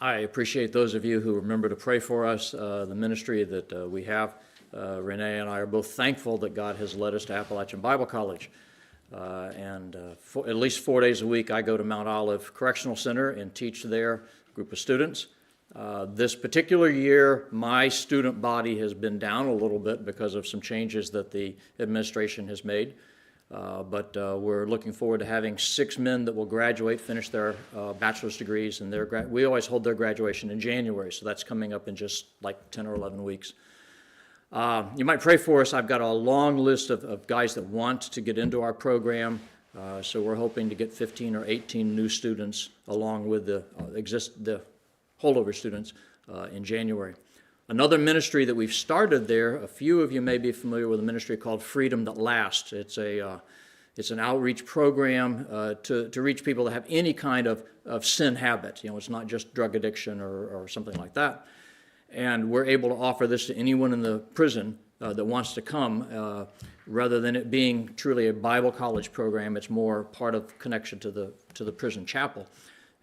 I appreciate those of you who remember to pray for us, the ministry that we have. Renee and I are both thankful that God has led us to Appalachian Bible College. At least 4 days a week, I go to Mount Olive Correctional Center and teach there a group of students. This particular year, my student body has been down a little bit because of some changes that the administration has made. But we're looking forward to having 6 men that will graduate, finish their bachelor's degrees, and we always hold their graduation in January, so that's coming up in just like 10 or 11 weeks. You might pray for us. I've got a long list of guys that want to get into our program, so we're hoping to get 15 or 18 new students along with the holdover students in January. Another ministry that we've started there, a few of you may be familiar with a ministry called Freedom That Lasts. It's an outreach program to reach people that have any kind of sin habit. You know, it's not just drug addiction or something like that. And we're able to offer this to anyone in the prison that wants to come. Rather than it being truly a Bible college program, it's more part of connection to the prison chapel.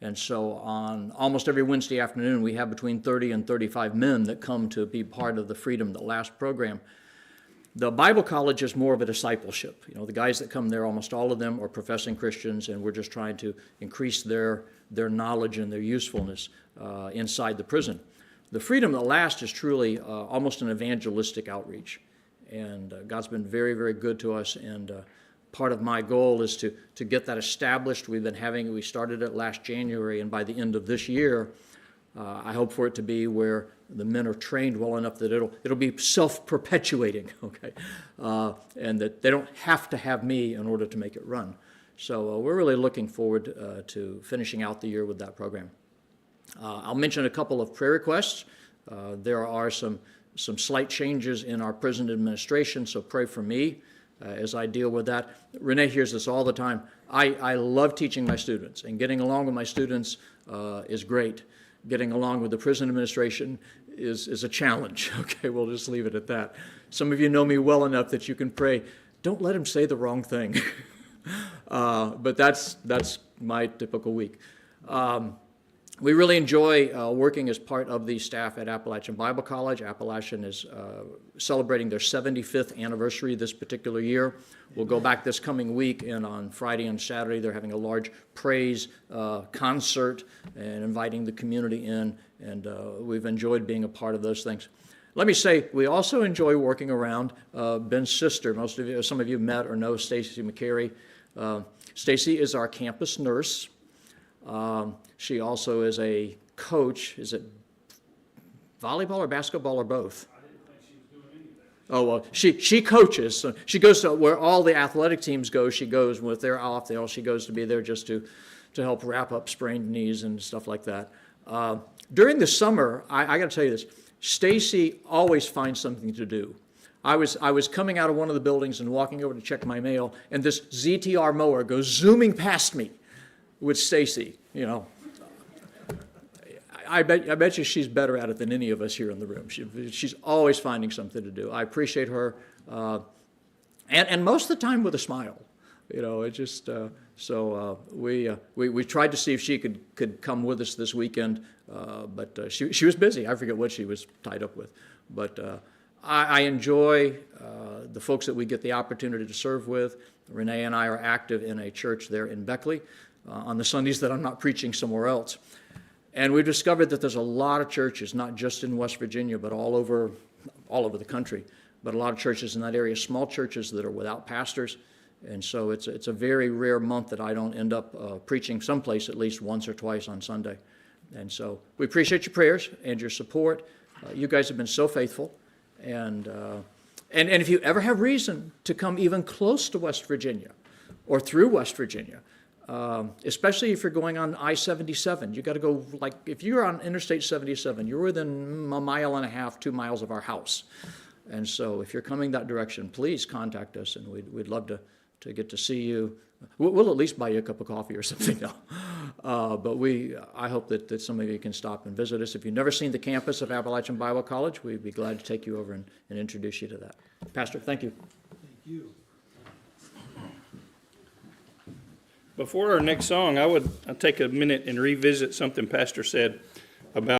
And so on almost every Wednesday afternoon, we have between 30 and 35 men that come to be part of the Freedom That Lasts program. The Bible college is more of a discipleship. You know, the guys that come there, almost all of them are professing Christians, and we're just trying to increase their knowledge and their usefulness inside the prison. The Freedom That Lasts is truly almost an evangelistic outreach. And God's been very, very good to us, and part of my goal is to get that established. We started it last January, and by the end of this year, I hope for it to be where the men are trained well enough that it'll be self-perpetuating, okay, and that they don't have to have me in order to make it run. So we're really looking forward to finishing out the year with that program. I'll mention a couple of prayer requests. There are some slight changes in our prison administration, so pray for me as I deal with that. Renee hears this all the time. I love teaching my students, and getting along with my students is great. Getting along with the prison administration is a challenge. Okay, we'll just leave it at that. Some of you know me well enough that you can pray, don't let him say the wrong thing. But that's my typical week. We really enjoy working as part of the staff at Appalachian Bible College. Appalachian is celebrating their 75th anniversary this particular year. We'll go back this coming week, and on Friday and Saturday they're having a large praise concert and inviting the community in, and we've enjoyed being a part of those things. Let me say, we also enjoy working around Ben's sister. Some of you met or know Stacy McCary. Stacy is our campus nurse. She also is a coach. Is it volleyball or basketball or both? I didn't think she was doing any of that. Oh, well, she coaches. So she goes to where all the athletic teams go. She goes when they're off. She goes to be there just to help wrap up sprained knees and stuff like that. During the summer, I got to tell you this, Stacy always finds something to do. I was coming out of one of the buildings and walking over to check my mail, and this ZTR mower goes zooming past me with Stacy, you know. I bet you she's better at it than any of us here in the room. She's always finding something to do. I appreciate her, and most of the time with a smile. You know, it just we tried to see if she could come with us this weekend, but she was busy. I forget what she was tied up with, but I enjoy the folks that we get the opportunity to serve with. Renee and I are active in a church there in Beckley on the Sundays that I'm not preaching somewhere else. And we've discovered that there's a lot of churches, not just in West Virginia, but all over the country, but a lot of churches in that area, small churches that are without pastors. And so it's a very rare month that I don't end up preaching someplace at least once or twice on Sunday. And so we appreciate your prayers and your support. You guys have been so faithful. And if you ever have reason to come even close to West Virginia or through West Virginia, especially if you're going on I-77, you got to go, like, if you're on Interstate 77, you're within a mile and a half, 2 miles of our house. And so if you're coming that direction, please contact us, and we'd love to get to see you. We'll at least buy you a cup of coffee or something now. But I hope that some of you can stop and visit us. If you've never seen the campus of Appalachian Bible College, we'd be glad to take you over and introduce you to that. Pastor, thank you. Thank you. Before our next song, I'll take a minute and revisit something Pastor said.